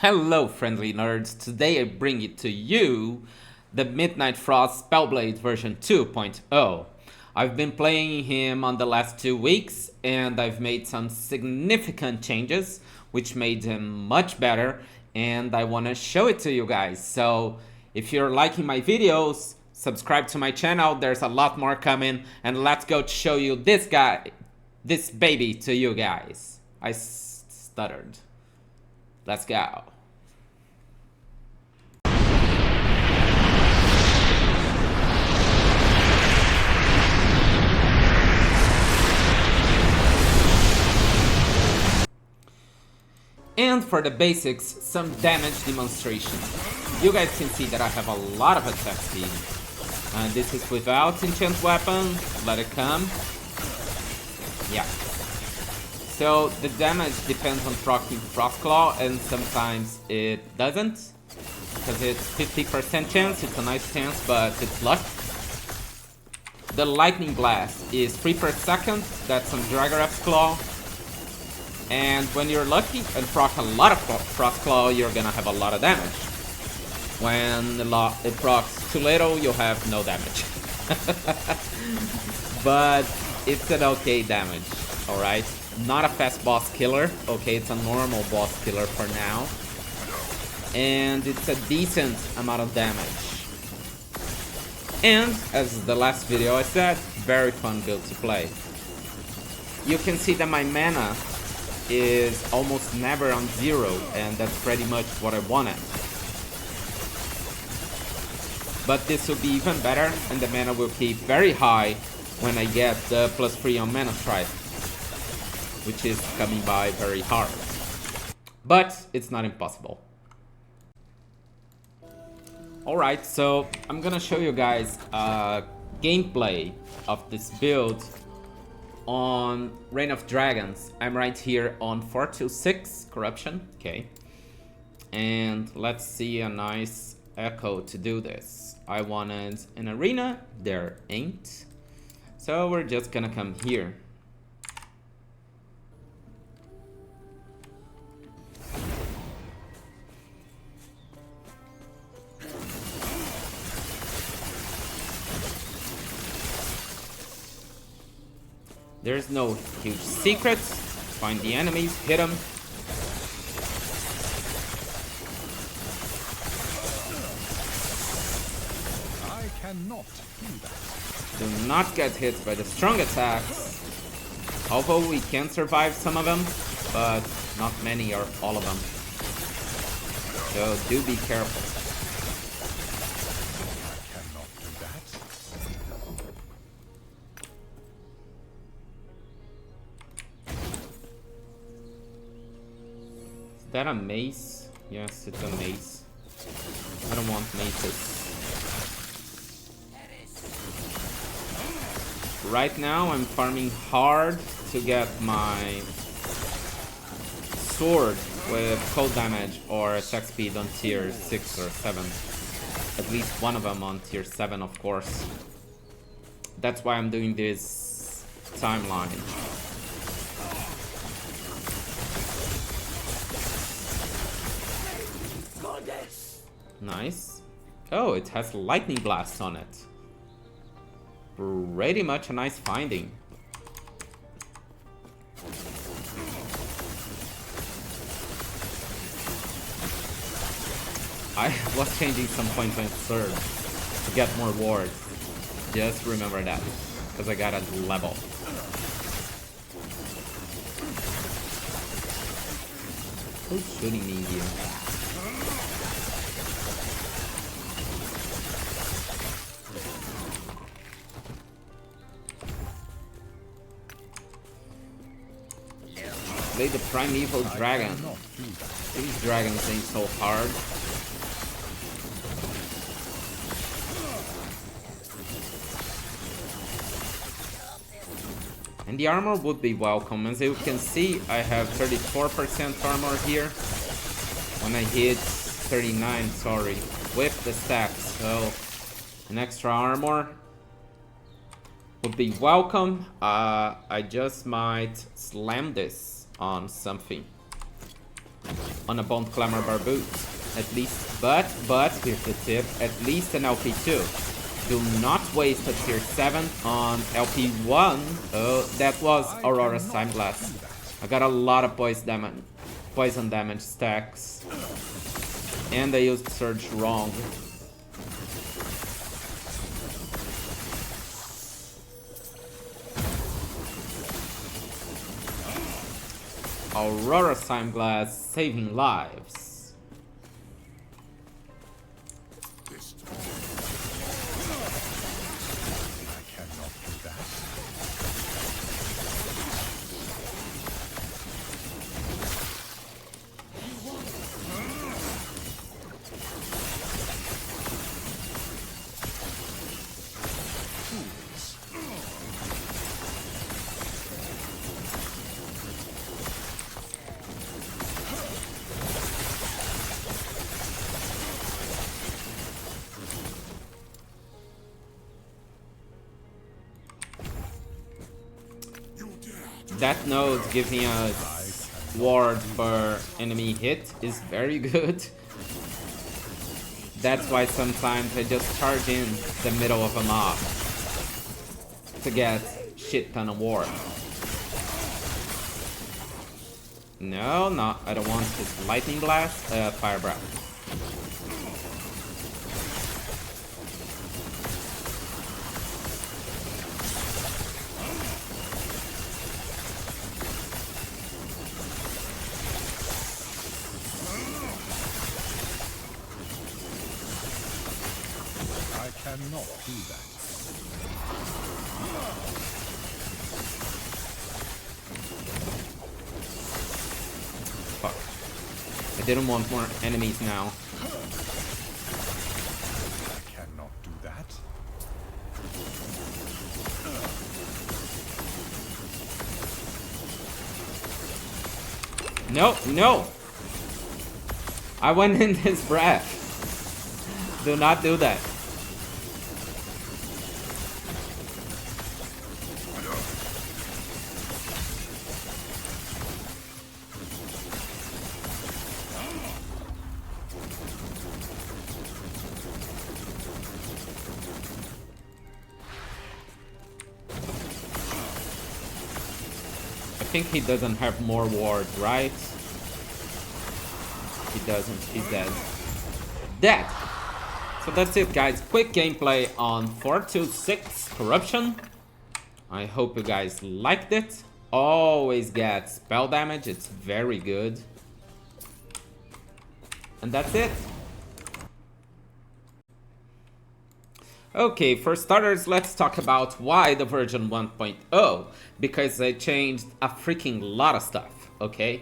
Hello friendly nerds, today I bring it to you the Midnight Frost Spellblade version 2.0. I've been playing him on the last 2 weeks and I've made some significant changes which made him much better and I want to show it to you guys. So if you're liking my videos, subscribe to my channel, there's a lot more coming, and let's go show you this baby to you guys. I stuttered. Let's go. And for the basics, some damage demonstration. You guys can see that I have a lot of attack speed. This is without enchant weapon, let it come. Yeah. So the damage depends on proccing Frostclaw and sometimes it doesn't. Because it's 50% chance, it's a nice chance, but it's luck. The Lightning Blast is 3 per second, that's on Dragoraf's Claw. And when you're lucky and proc a lot of Frostclaw, you're gonna have a lot of damage. When it procs too little, you'll have no damage. But it's an okay damage, alright? Not a fast boss killer, okay, it's a normal boss killer for now. And it's a decent amount of damage. And, as the last video I said, very fun build to play. You can see that my mana is almost never on 0, and that's pretty much what I wanted. But this will be even better, and the mana will keep very high when I get the +3 on Mana Strike, which is coming by very hard. But it's not impossible. Alright, so I'm gonna show you guys gameplay of this build on Reign of Dragons. I'm right here on 426 Corruption, okay. And let's see a nice echo to do this. I wanted an arena, there ain't. So we're just gonna come here. There's no huge secrets. Find the enemies, hit them. I cannot do that. Do not get hit by the strong attacks. Although we can survive some of them, but not many or all of them. So do be careful. I cannot do that. Is that a mace? Yes, it's a mace. I don't want maces. Right now I'm farming hard to get my sword with cold damage or attack speed on tier 6 or 7. At least one of them on tier 7, of course. That's why I'm doing this timeline. Nice. Oh, it has lightning blast on it. Pretty much a nice finding. I was changing some points on third to get more wards. Just remember that, because I got a level. Who's shooting me here? Play the primeval dragon. These dragons ain't so hard. And the armor would be welcome. As you can see, I have 34% armor here. When I hit 39, sorry, with the stacks. So an extra armor would be welcome. I just might slam this on something. on a Bone Clamor Barboot. At least, but here's the tip, at least an LP2. Do not waste a tier 7 on LP1. Oh, that was Aurora's Time Blast. I got a lot of poison damage stacks. And I used Surge wrong. Aurora's Time Blast saving lives. That node giving us ward per enemy hit is very good. That's why sometimes I just charge in the middle of a mob to get shit ton of ward. No, I don't want this lightning blast, fire breath. Cannot do that. Fuck. I didn't want more enemies now. I cannot do that. No! I went in his breath. Do not do that. I think he doesn't have more ward, right? He doesn't, he's dead. Dead! So that's it, guys. Quick gameplay on 426 Corruption. I hope you guys liked it. Always get spell damage, it's very good. And that's it. Okay, for starters, let's talk about why the version 1.0, because they changed a freaking lot of stuff, okay?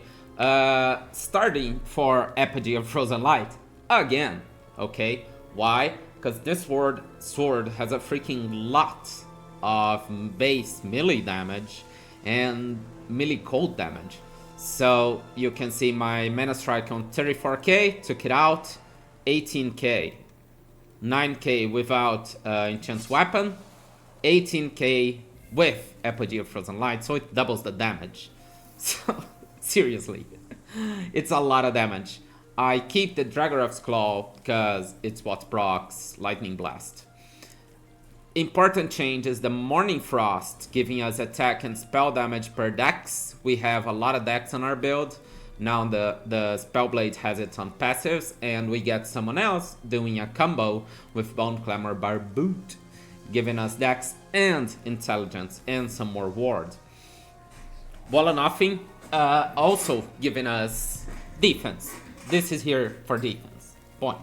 Starting for Apogee of Frozen Light, again, okay? Why? Because this sword has a freaking lot of base melee damage and melee cold damage. So you can see my Mana Strike on 34k, took it out, 18k. 9k without Enchant's Weapon, 18k with Apogee of Frozen Light, so it doubles the damage. So, seriously, it's a lot of damage. I keep the Dragorov's Claw because it's what procs Lightning Blast. Important change is the Morning Frost, giving us attack and spell damage per dex. We have a lot of decks on our build. Now the spellblade has it on passives, and we get someone else doing a combo with Bone Clamor Barboot, giving us dex and intelligence and some more ward. Wall of Nothing also giving us defense. This is here for defense. Point.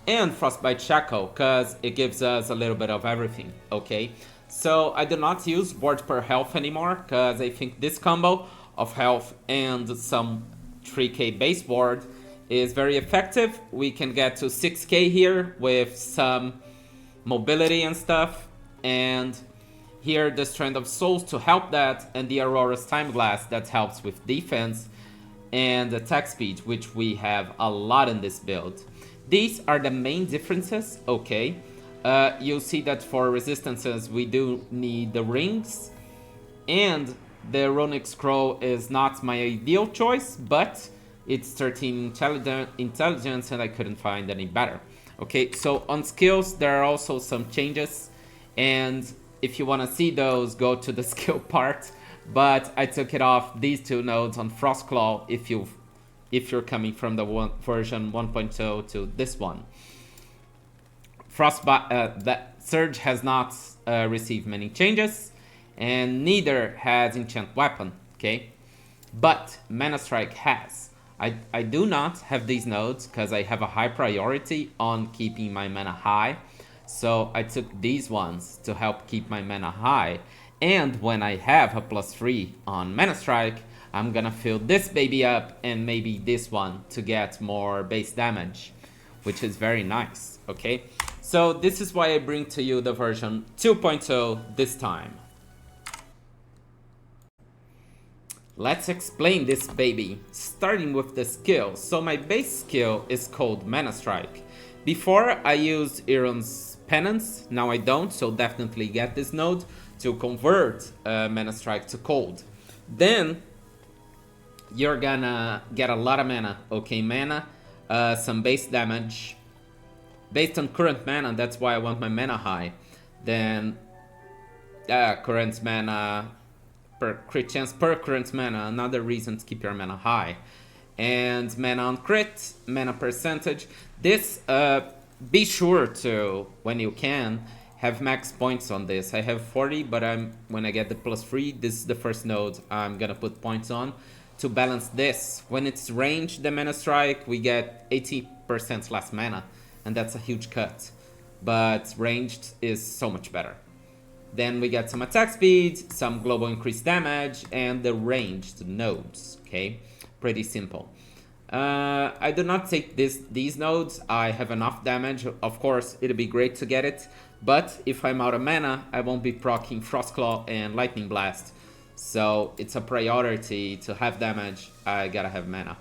And Frostbite Shackle, because it gives us a little bit of everything, okay? So I do not use ward per health anymore, because I think this combo of health and some 3k base ward is very effective. We can get to 6k here with some mobility and stuff, and here the Strand of Souls to help that, and the Aurora's Time Blast that helps with defense and attack speed, which we have a lot in this build. These are the main differences, okay? You'll see that for resistances we do need the rings, and the Runic Scroll is not my ideal choice, but It's 13 intelligence, and I couldn't find any better. Okay, so on skills, there are also some changes, and if you want to see those, go to the skill part. But I took it off these two nodes on Frostclaw if you're coming from the version 1.0 to this one. That Surge has not received many changes, and neither has Enchant Weapon, okay? But Mana Strike has. I do not have these nodes because I have a high priority on keeping my mana high. So I took these ones to help keep my mana high. And when I have a +3 on Mana Strike, I'm gonna fill this baby up and maybe this one to get more base damage, which is very nice, okay? So this is why I bring to you the version 2.0 this time. Let's explain this baby, starting with the skill. So my base skill is called Mana Strike. Before I used Iron's Penance, now I don't, so definitely get this node to convert Mana Strike to cold. Then you're gonna get a lot of mana, okay? Mana, some base damage. Based on current mana, that's why I want my mana high. Then current mana, per crit chance per current mana, another reason to keep your mana high. And mana on crit, mana percentage. This, be sure to, when you can, have max points on this. I have 40, but when I get the +3, this is the first node I'm gonna put points on to balance this. When it's ranged, the Mana Strike, we get 80% less mana, and that's a huge cut. But ranged is so much better. Then we get some attack speed, some global increased damage, and the ranged nodes, okay? Pretty simple. I do not take these nodes. I have enough damage. Of course, it'd be great to get it, but if I'm out of mana, I won't be proccing Frostclaw and Lightning Blast. So it's a priority to have damage. I gotta have mana.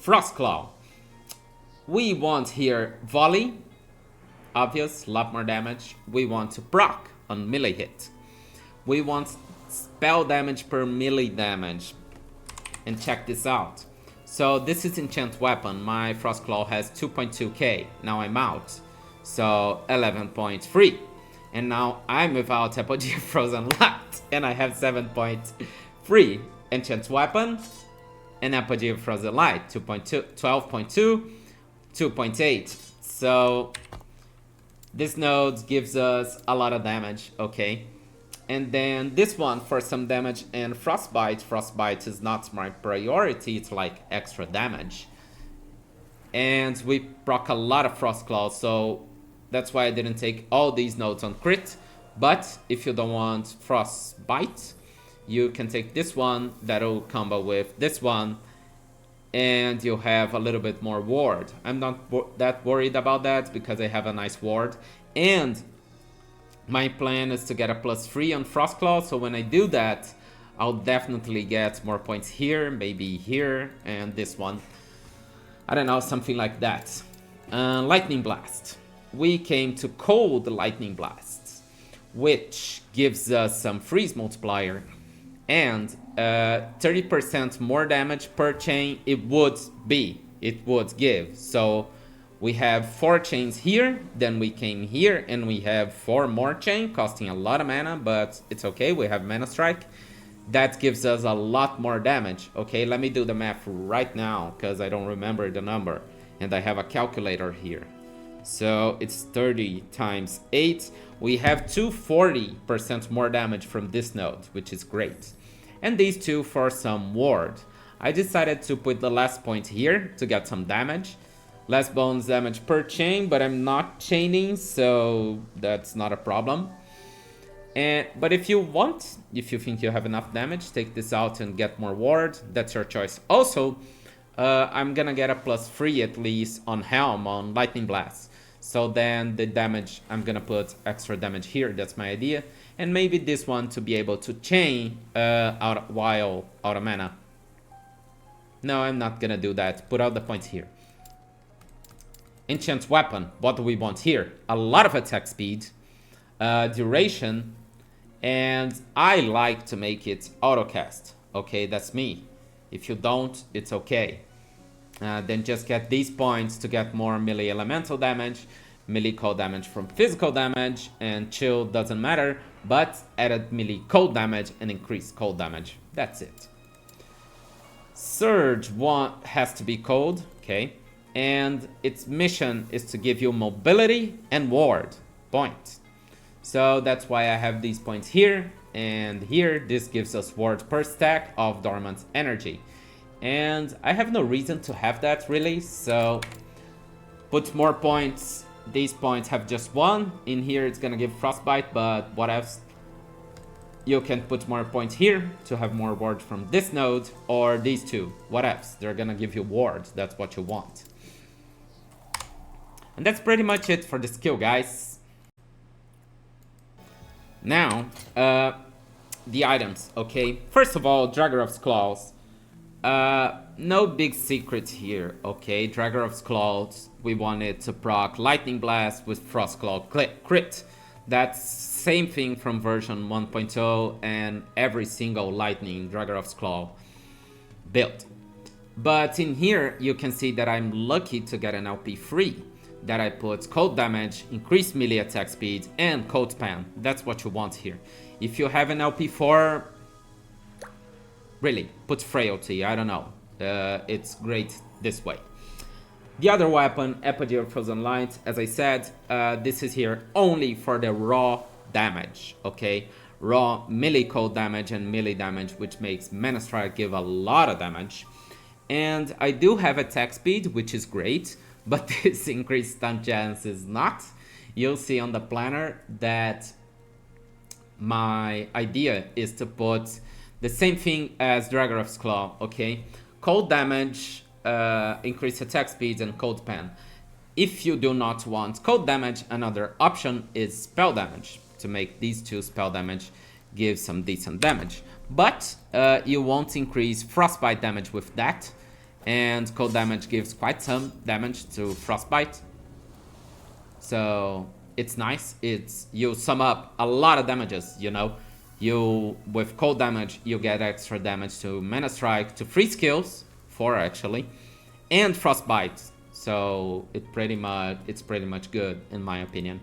Frostclaw. We want here Volley. Obvious, lot more damage. We want to proc on melee hit. We want spell damage per melee damage. And check this out. So this is Enchant Weapon. My Frostclaw has 2.2k. Now I'm out. So 11.3. And now I'm without Apogee Frozen Light. And I have 7.3. Enchant Weapon and Apogee Frozen Light. 2.2, 12.2, 2.8. So this node gives us a lot of damage, okay? And then this one for some damage and Frostbite. Frostbite is not my priority, it's like extra damage. And we proc a lot of Frostclaw, so that's why I didn't take all these nodes on crit. But if you don't want Frostbite, you can take this one, that'll combo with this one, and you have a little bit more ward. I'm not that worried about that because I have a nice ward. And my plan is to get a +3 on Frostclaw, so when I do that, I'll definitely get more points here, maybe here, and this one. I don't know, something like that. Lightning Blast. We came to cold Lightning Blasts, which gives us some freeze multiplier and 30% more damage per chain. It would give. So we have 4 chains here, then we came here and we have 4 more chain costing a lot of mana, but it's okay, we have Mana Strike. That gives us a lot more damage. Okay, let me do the math right now because I don't remember the number and I have a calculator here. So it's 30 times 8. We have 240% more damage from this node, which is great. And these two for some ward. I decided to put the last point here to get some damage. Less bones damage per chain, but I'm not chaining, so that's not a problem. But if you want, if you think you have enough damage, take this out and get more ward. That's your choice. Also, I'm gonna get a +3 at least on Helm, on Lightning Blast. So then the damage, I'm gonna put extra damage here, that's my idea. And maybe this one to be able to chain while out of mana. No, I'm not gonna do that. Put out the points here. Enchant Weapon, what do we want here? A lot of attack speed, duration, and I like to make it autocast. Okay, that's me. If you don't, it's okay. Then just get these points to get more melee elemental damage, melee cold damage from physical damage, and chill doesn't matter, but added melee cold damage and increased cold damage. That's it. Surge has to be cold, okay? And its mission is to give you mobility and ward points. So that's why I have these points here and here. This gives us ward per stack of dormant energy. And I have no reason to have that really, so put more points. These points have just one. In here it's gonna give frostbite, but what else? You can put more points here to have more ward from this node, or these two. What else? They're gonna give you ward. That's what you want. And that's pretty much it for the skill, guys. Now, the items, okay? First of all, Dragorov's Claws. No big secret here, okay? Dragorov's Claws, we wanted to proc Lightning Blast with Frost Claw crit. That's same thing from version 1.0 and every single Lightning Dragorov's Claw build. But in here, you can see that I'm lucky to get an LP free. That I put cold damage, increased melee attack speed, and cold span. That's what you want here. If you have an LP4, really, put frailty, I don't know. It's great this way. The other weapon, Epoch Frozen Light, as I said, this is here only for the raw damage, okay? Raw melee cold damage and melee damage, which makes Mana Strike give a lot of damage. And I do have attack speed, which is great, but this increased stun chance is not. You'll see on the planner that my idea is to put the same thing as Dragorov's Claw, okay? Cold damage, increased attack speed, and cold span. If you do not want cold damage, another option is spell damage, to make these two spell damage give some decent damage. But you won't increase frostbite damage with that, and cold damage gives quite some damage to frostbite. So it's nice. You sum up a lot of damages, you know. With cold damage, you get extra damage to Mana Strike, to free skills, 4 actually, and frostbite. So it's pretty much good in my opinion.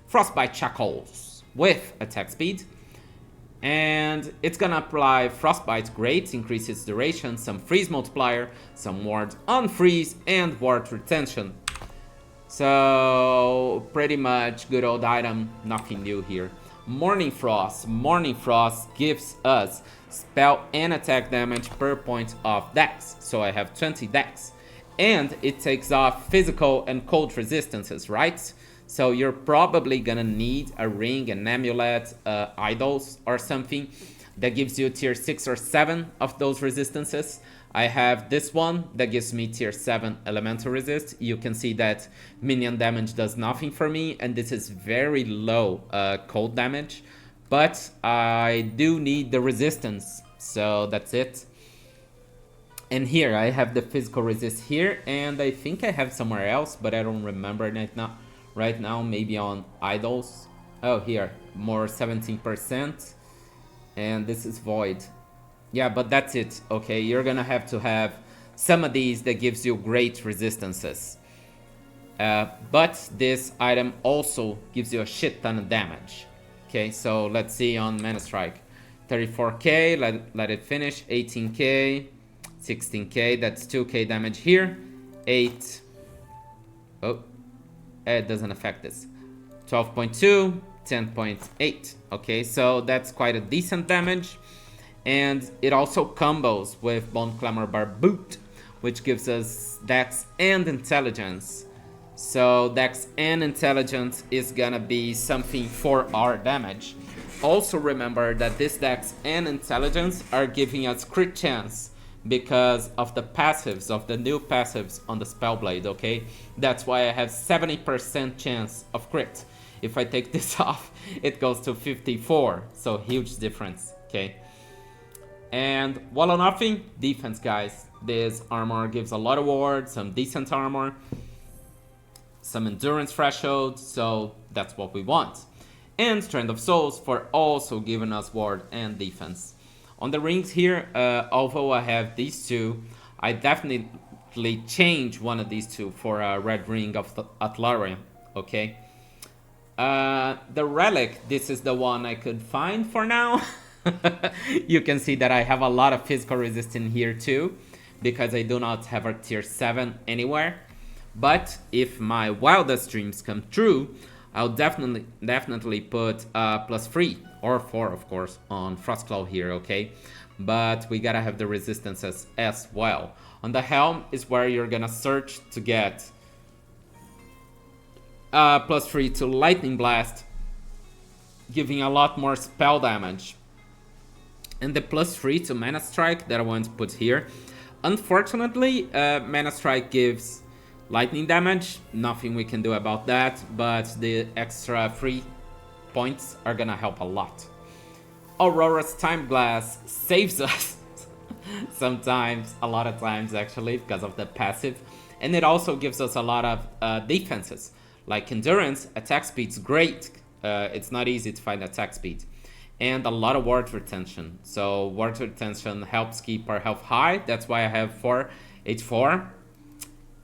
Frostbite Shackles with attack speed. And it's gonna apply Frostbite Great, increase its duration, some freeze multiplier, some ward on freeze, and ward retention. So pretty much good old item, nothing new here. Morning Frost. Morning Frost gives us spell and attack damage per point of dex. So I have 20 dex. And it takes off physical and cold resistances, right? So you're probably gonna need a ring, an amulet, idols or something that gives you tier 6 or 7 of those resistances. I have this one that gives me tier 7 elemental resist. You can see that minion damage does nothing for me, and this is very low cold damage. But I do need the resistance, so that's it. And here I have the physical resist here, and I think I have somewhere else, but I don't remember right now, maybe on idols. Oh, here, more 17%, and this is void. Yeah, but that's it, okay? You're gonna have to have some of these that gives you great resistances. But this item also gives you a shit ton of damage. Okay, so let's see on Mana Strike. 34k, let it finish. 18k, 16k, that's 2k damage here. 8, oh, it doesn't affect this. 12.2, 10.8, okay? So that's quite a decent damage. And it also combos with Bone Clamor Barboot, which gives us Dex and Intelligence. So Dex and Intelligence is gonna be something for our damage. Also remember that this Dex and Intelligence are giving us crit chance because of the passives, of the new passives on the spellblade, okay? That's why I have 70% chance of crit. If I take this off, it goes to 54, so huge difference, okay? And Wall or Nothing, defense, guys. This armor gives a lot of ward, some decent armor, some endurance threshold, so that's what we want. And Strand of Souls for also giving us ward and defense. On the rings here, although I have these two, I definitely change one of these two for a red ring of Atlaria, okay? The relic, this is the one I could find for now. You can see that I have a lot of physical resistance here too, because I do not have a tier 7 anywhere. But if my wildest dreams come true, I'll definitely put +3 or 4 of course on Frostclaw here, okay? But we gotta have the resistances as well. On the helm is where you're gonna search to get +3 to Lightning Blast, giving a lot more spell damage. And the +3 to Mana Strike that I want to put here. Unfortunately, Mana Strike gives lightning damage, nothing we can do about that, but the extra 3 points are gonna help a lot. Aurora's Time Glass saves us sometimes, a lot of times actually, because of the passive, and it also gives us a lot of defenses, like endurance. Attack speed's great, it's not easy to find attack speed, and a lot of ward retention. So ward retention helps keep our health high, that's why I have 4/4.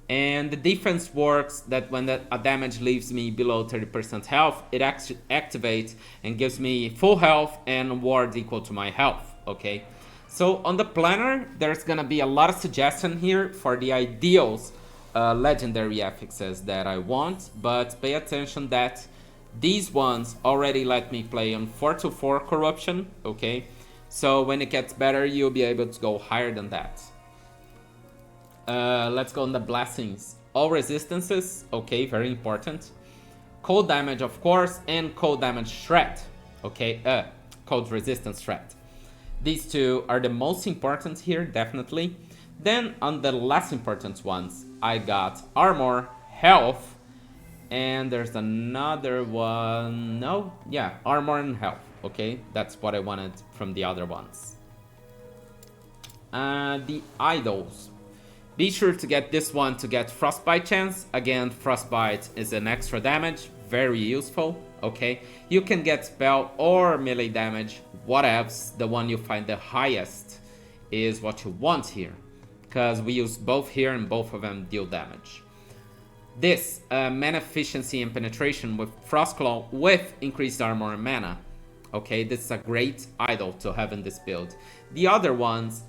And the defense works that when a damage leaves me below 30% health, it activates and gives me full health and ward equal to my health, okay? So on the planner, there's gonna be a lot of suggestion here for the ideals legendary affixes that I want, but pay attention that these ones already let me play on 4/4 corruption, okay? So when it gets better, you'll be able to go higher than that. Let's go on the blessings. All resistances, okay, very important. Cold damage, of course, and cold damage shred, okay, cold resistance shred. These two are the most important here, definitely. Then on the less important ones, I got armor, health, and there's another one. No, yeah, armor and health, okay, that's what I wanted from the other ones. The idols. Be sure to get this one to get Frostbite chance. Again, Frostbite is an extra damage, very useful, okay? You can get spell or melee damage, whatevs. The one you find the highest is what you want here, because we use both here and both of them deal damage. This, mana efficiency and penetration with Frostclaw with increased armor and mana. Okay, this is a great idol to have in this build. The other ones,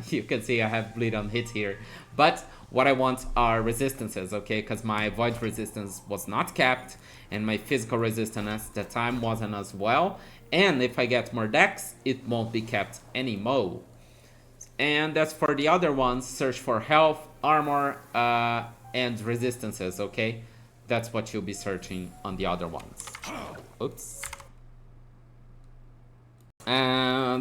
you can see I have bleed on hit here, but what I want are resistances, okay, because my void resistance was not capped, and my physical resistance at the time wasn't as well, and if I get more dex, it won't be capped anymore. And as for the other ones, search for health, armor, and resistances, okay? That's what you'll be searching on the other ones. Oops.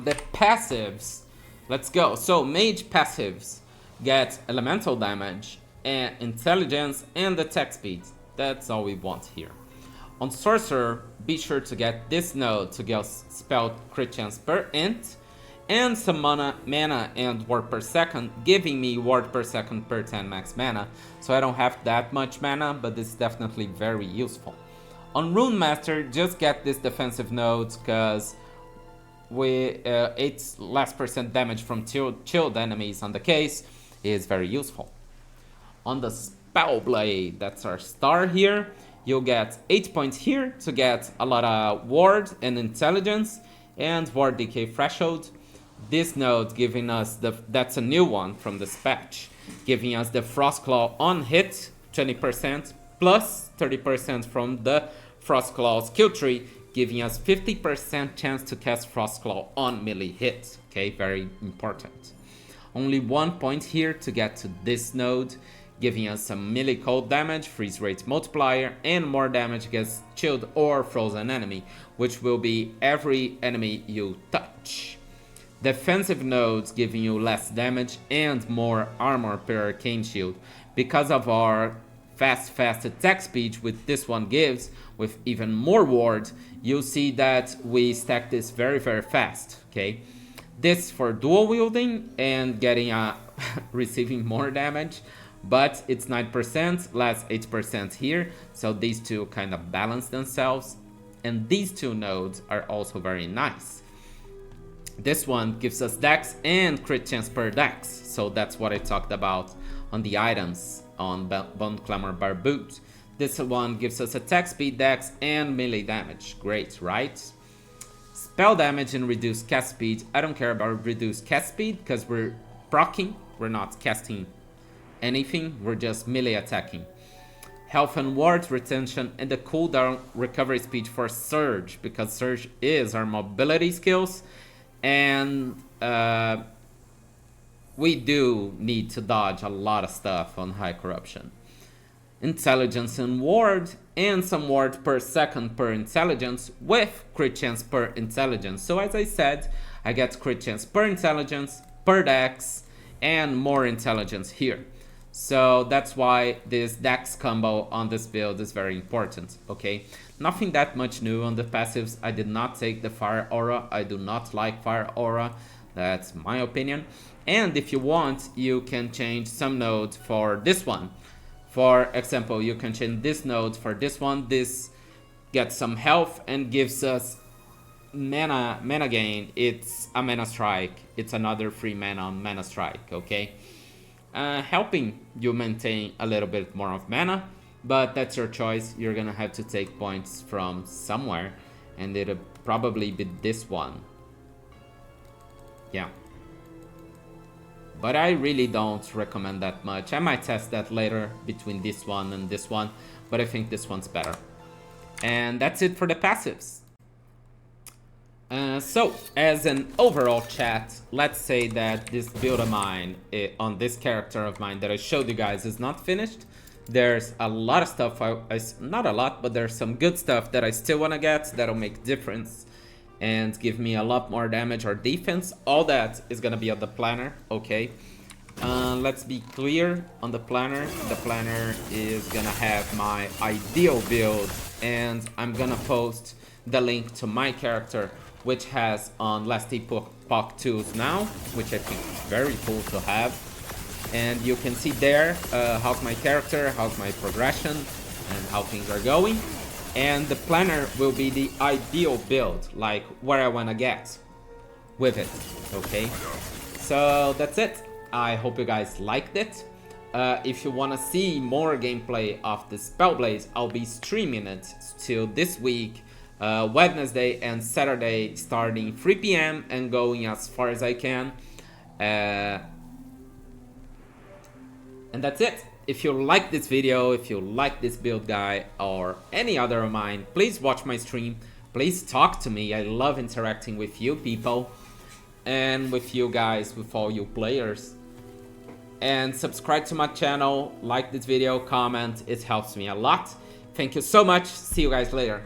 The passives, let's go. So mage passives get elemental damage and intelligence and attack speed. That's all we want here. On sorcerer, be sure to get this node to get spell crit chance per int and some mana and ward per second, giving me ward per second per 10 max mana. So I don't have that much mana, but this is definitely very useful. On rune master, just get this defensive node because it's less % damage from chilled enemies on the case is very useful. On the spellblade, that's our star here, you'll get 8 points here to get a lot of ward and intelligence and ward decay threshold. This node giving us that's a new one from this patch, giving us the Frostclaw on hit 20% plus 30% from the Frostclaw skill tree, giving us 50% chance to cast Frostclaw on melee hits, okay, very important. Only 1 point here to get to this node, giving us some melee cold damage, freeze rate multiplier, and more damage against chilled or frozen enemy, which will be every enemy you touch. Defensive nodes giving you less damage and more armor per arcane shield. Because of our fast attack speed with this one gives, with even more ward, you'll see that we stack this very fast, okay? This for dual wielding and getting receiving more damage, but it's 9%, less 8% here, so these two kind of balance themselves. And these two nodes are also very nice. This one gives us dex and crit chance per dex, so that's what I talked about on the items on Bone Clamor Barboot. This one gives us attack speed, dex, and melee damage. Great, right? Spell damage and reduced cast speed. I don't care about reduced cast speed because we're proccing, we're not casting anything, we're just melee attacking. Health and ward retention and the cooldown recovery speed for Surge, because Surge is our mobility skills, and we do need to dodge a lot of stuff on high corruption. Intelligence and ward, and some ward per second per intelligence with crit chance per intelligence. So as I said, I get crit chance per intelligence, per dex, and more intelligence here. So that's why this dex combo on this build is very important, okay? Nothing that much new on the passives. I did not take the fire aura. I do not like fire aura. That's my opinion. And if you want, you can change some node for this one. For example, you can change this node for this one. This gets some health and gives us mana gain. It's a mana strike. It's another free mana on mana strike, okay? Helping you maintain a little bit more of mana, but that's your choice. You're gonna have to take points from somewhere, and it'll probably be this one. Yeah. But I really don't recommend that much. I might test that later between this one and this one, but I think this one's better. And that's it for the passives. So, as an overall chat, let's say that this build of mine, on this character of mine that I showed you guys, is not finished. There's a lot of stuff, not a lot, but there's some good stuff that I still want to get that'll make difference and give me a lot more damage or defense. All that is gonna be on the planner, okay? Let's be clear on the planner. The planner is gonna have my ideal build, and I'm gonna post the link to my character, which has on last epoch tools now, which I think is very cool to have. And you can see there how's my character, how's my progression, and how things are going. And the planner will be the ideal build, like where I want to get with it, okay? So that's it. I hope you guys liked it. If you want to see more gameplay of the Spellblade, I'll be streaming it till this week, Wednesday and Saturday, starting 3 PM and going as far as I can. And that's it. If you like this video, if you like this build guy or any other of mine, please watch my stream. Please talk to me. I love interacting with you people and with you guys, with all you players. And subscribe to my channel, like this video, comment. It helps me a lot. Thank you so much. See you guys later.